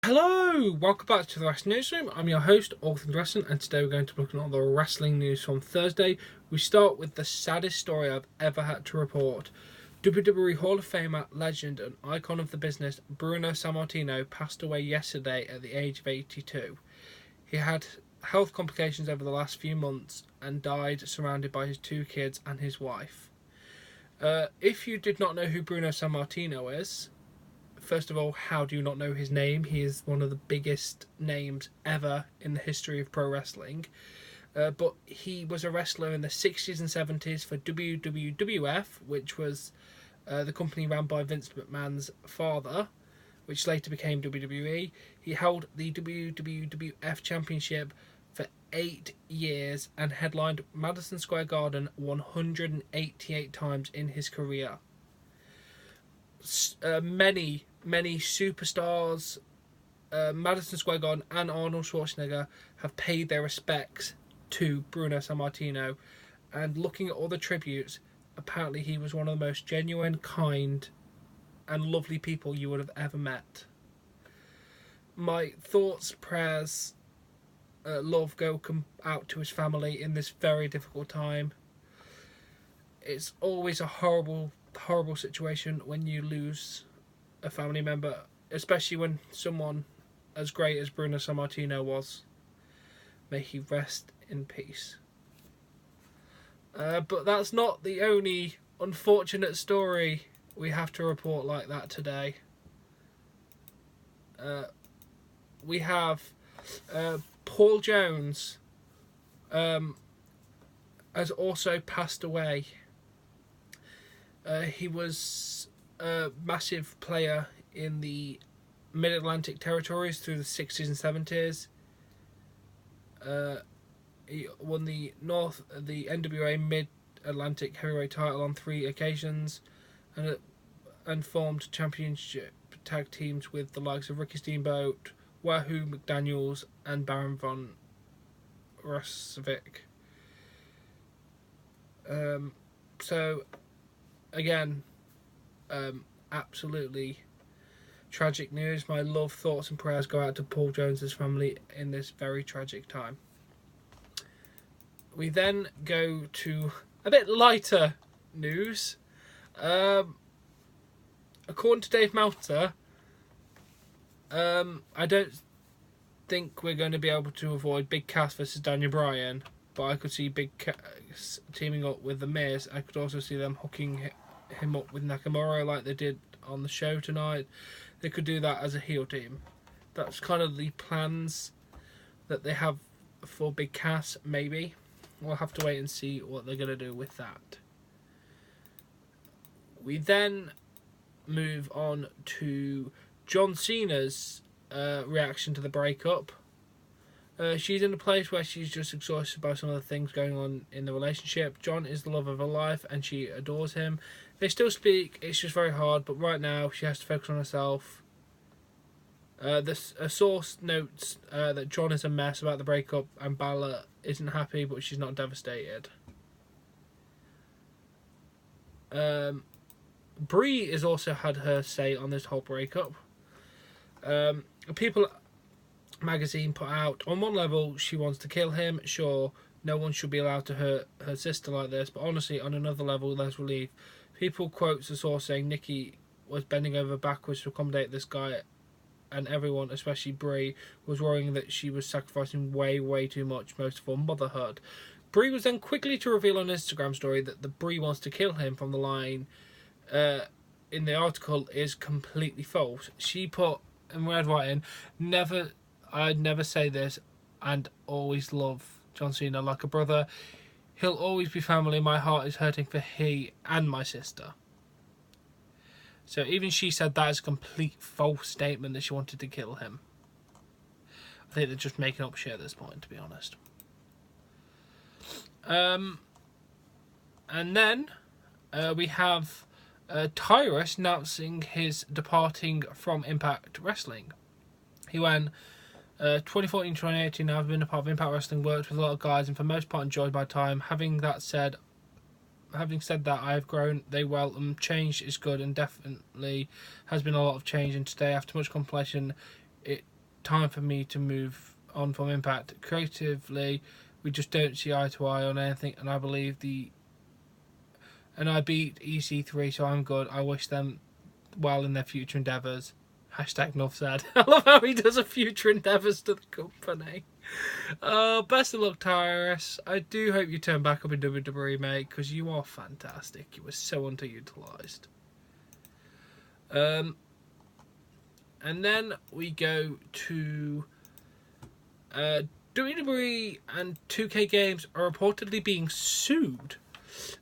Hello, welcome back to the Wrestling Newsroom. I'm your host, All Things Wrestling, and today we're going to look at all the wrestling news from Thursday. We start with the saddest story I've ever had to report. WWE Hall of Famer, legend, and icon of the business, Bruno Sammartino, passed away yesterday at the age of 82. He had health complications over the last few months and died surrounded by his two kids and his wife. If you did not know who Bruno Sammartino is, first of all, how do you not know his name? He is one of the biggest names ever in the history of pro wrestling. But he was a wrestler in the 60s and 70s for WWF, which was the company ran by Vince McMahon's father, which later became WWE. He held the WWF Championship for 8 years and headlined Madison Square Garden 188 times in his career. Many superstars, Madison Square Garden and Arnold Schwarzenegger have paid their respects to Bruno Sammartino, and looking at all the tributes, apparently he was one of the most genuine, kind and lovely people you would have ever met. My thoughts, prayers, love go out to his family in this very difficult time. It's always a horrible situation when you lose a family member, especially when someone as great as Bruno Sammartino was. May he rest in peace. But that's not the only unfortunate story we have to report like that today. We have Paul Jones has also passed away. He was a massive player in the Mid-Atlantic territories through the 60s and 70s. He won the NWA Mid-Atlantic Heavyweight title on 3 occasions, and formed championship tag teams with the likes of Ricky Steamboat, Wahoo McDaniels, and Baron von Raskovic. So, again, absolutely tragic news. My love, thoughts and prayers go out to Paul Jones's family in this very tragic time. We then go to a bit lighter news. According to Dave Meltzer, I don't think we're going to be able to avoid Big Cass versus Daniel Bryan, but I could see Big Cass teaming up with The Miz. I could also see them hooking him up with Nakamura like they did on the show tonight. They could do that as a heel team. That's kind of the plans that they have for Big Cass, maybe. We'll have to wait and see what they're going to do with that. We then move on to John Cena's reaction to the breakup. She's in a place where she's just exhausted by some of the things going on in the relationship. John is the love of her life and she adores him. They still speak, it's just very hard, but right now she has to focus on herself. A source notes that John is a mess about the breakup and Balor isn't happy, but she's not devastated. Brie has also had her say on this whole breakup. People magazine put out, on one level she wants to kill him, sure, no one should be allowed to hurt her sister like this, but honestly on another level there's relief. People quotes the source saying Nikki was bending over backwards to accommodate this guy, and everyone, especially Brie, was worrying that she was sacrificing way too much, most for motherhood. Brie was then quickly to reveal on Instagram story that the Brie wants to kill him from the line in the article is completely false. She put in red writing, I'd never say this, and always love John Cena like a brother. He'll always be family. My heart is hurting for he and my sister. So even she said that is a complete false statement that she wanted to kill him. I think they're just making up shit at this point, to be honest. And then we have Tyrus announcing his departing from Impact Wrestling. He went, 2014-2018, I've been a part of Impact Wrestling, worked with a lot of guys, and for the most part enjoyed my time. Having said that, I have grown, they welcome, change is good, and definitely has been a lot of change, and today, after much contemplation, it time for me to move on from Impact. Creatively, we just don't see eye to eye on anything, and I believe and I beat EC3, so I'm good. I wish them well in their future endeavours. Hashtag enough said. I love how he does a future endeavours to the company. Best of luck, Tyrus. I do hope you turn back up in WWE, mate, because you are fantastic. You were so underutilised. And then we go to WWE and 2K Games are reportedly being sued.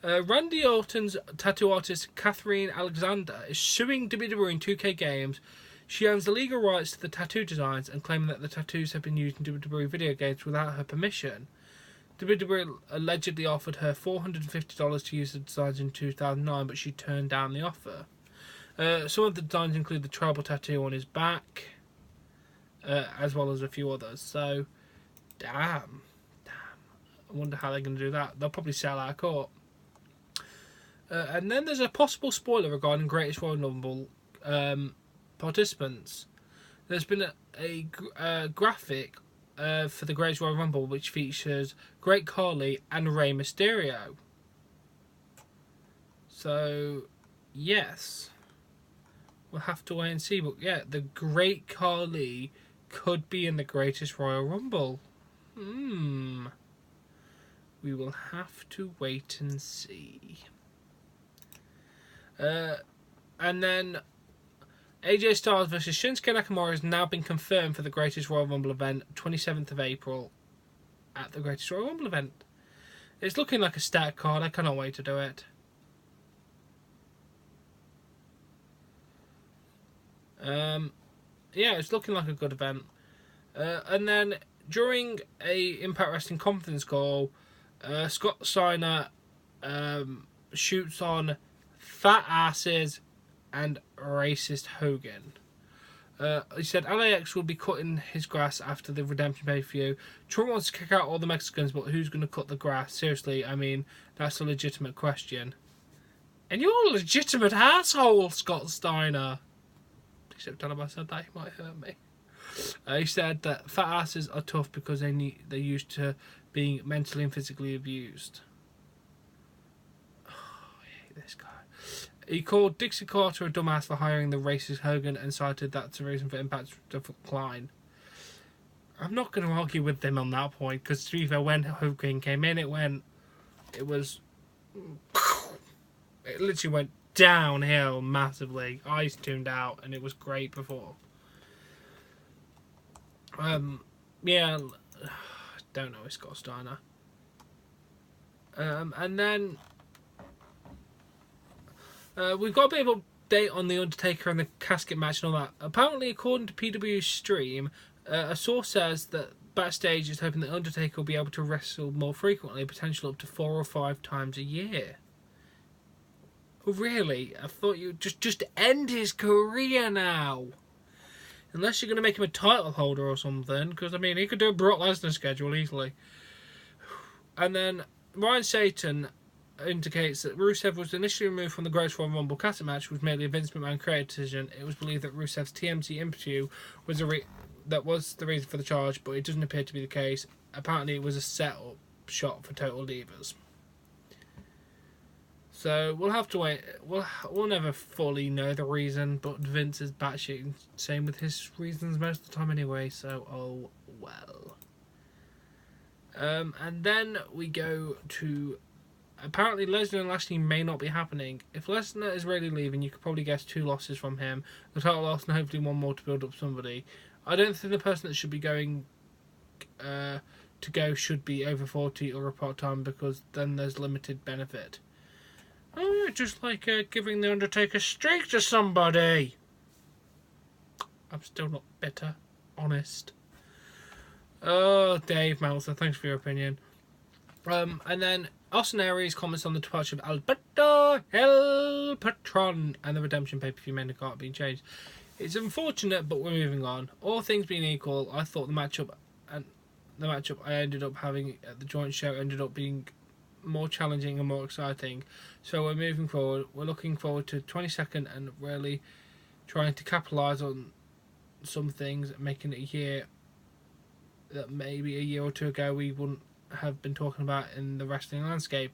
Randy Orton's tattoo artist Catherine Alexander is suing WWE and 2K Games. She owns the legal rights to the tattoo designs and claiming that the tattoos have been used in WWE video games without her permission. WWE allegedly offered her $450 to use the designs in 2009, but she turned down the offer. Some of the designs include the tribal tattoo on his back, as well as a few others. So, damn. I wonder how they're going to do that. They'll probably sell out of court. And then there's a possible spoiler regarding Greatest Royal Rumble participants. There's been a graphic for the Greatest Royal Rumble which features Great Khali and Rey Mysterio. So, yes. We'll have to wait and see. But yeah, the Great Khali could be in the Greatest Royal Rumble. We will have to wait and see. And then AJ Styles versus Shinsuke Nakamura has now been confirmed for the Greatest Royal Rumble event, 27th of April, at the Greatest Royal Rumble event. It's looking like a stacked card. I cannot wait to do it. Yeah, it's looking like a good event. And then during a Impact Wrestling conference call, Scott Steiner shoots on fat asses and racist Hogan. He said LAX will be cutting his grass after the Redemption pay-per-view. Trump wants to kick out all the Mexicans, but who's going to cut the grass? Seriously, I mean, that's a legitimate question. And you're a legitimate asshole, Scott Steiner. Please don't tell him I said that, he might hurt me. He said that fat asses are tough because they're used to being mentally and physically abused. Oh, I hate this guy. He called Dixie Carter a dumbass for hiring the racist Hogan and cited that's the reason for Impact's decline. I'm not going to argue with them on that point because to be fair, when Hogan came in, it literally went downhill massively. Eyes tuned out, and it was great before. Yeah, don't know Scott Steiner. And then we've got a bit of an update on the Undertaker and the casket match and all that. Apparently, according to PW's stream, a source says that backstage is hoping that Undertaker will be able to wrestle more frequently, potentially up to 4 or 5 times a year. Really? I thought you just end his career now. Unless you're going to make him a title holder or something. Because, I mean, he could do a Brock Lesnar schedule easily. And then Ryan Satin indicates that Rusev was initially removed from the Greatest Royal Rumble casket match, which was merely a Vince McMahon created decision. It was believed that Rusev's TMZ interview was the reason for the charge, but it doesn't appear to be the case. Apparently, it was a set-up shot for Total Divas. So we'll have to wait. We'll never fully know the reason, but Vince is batshit same with his reasons most of the time anyway. So oh well. And then we go to apparently Lesnar and Lashley may not be happening. If Lesnar is really leaving, you could probably guess 2 losses from him. The title loss and hopefully 1 more to build up somebody. I don't think the person that should be going to go should be over 40 or a part-time because then there's limited benefit. Oh, yeah, just like giving The Undertaker a streak to somebody. I'm still not bitter. Honest. Oh, Dave Meltzer, thanks for your opinion. And then Austin Aries comments on the departure of Alberto El Patron and the Redemption pay-per-view main card being changed. It's unfortunate, but we're moving on. All things being equal, I thought the matchup I ended up having at the joint show ended up being more challenging and more exciting. So we're moving forward. We're looking forward to 22nd and really trying to capitalise on some things, making it a year that maybe a year or two ago we wouldn't have been talking about in the wrestling landscape.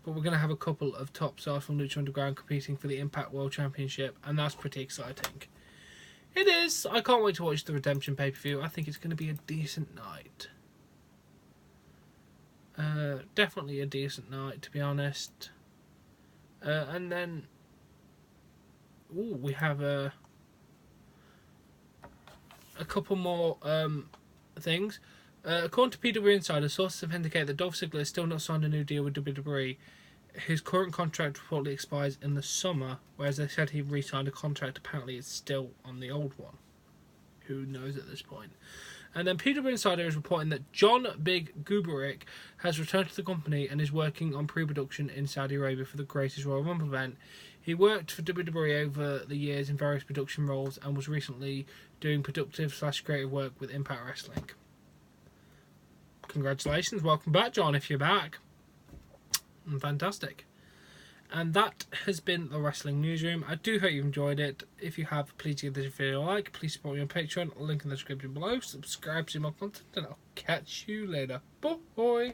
But we're going to have a couple of top stars from Lucha Underground competing for the Impact World Championship, and that's pretty exciting. It is. I can't wait to watch the Redemption pay-per-view. I think it's going to be a decent night. Definitely a decent night, to be honest. And then we have a couple more things. According to PW Insider, sources have indicated that Dolph Ziggler has still not signed a new deal with WWE. His current contract reportedly expires in the summer, whereas they said he re-signed a contract. Apparently it's still on the old one. Who knows at this point? And then PW Insider is reporting that John Big Guberick has returned to the company and is working on pre-production in Saudi Arabia for the Greatest Royal Rumble event. He worked for WWE over the years in various production roles and was recently doing productive/creative work with Impact Wrestling. Congratulations, welcome back, John, if you're back. Fantastic. And that has been the Wrestling Newsroom. I do hope you enjoyed it. If you have, please give this video a like. Please support me on Patreon. Link in the description below. Subscribe to see more content, and I'll catch you later. Bye.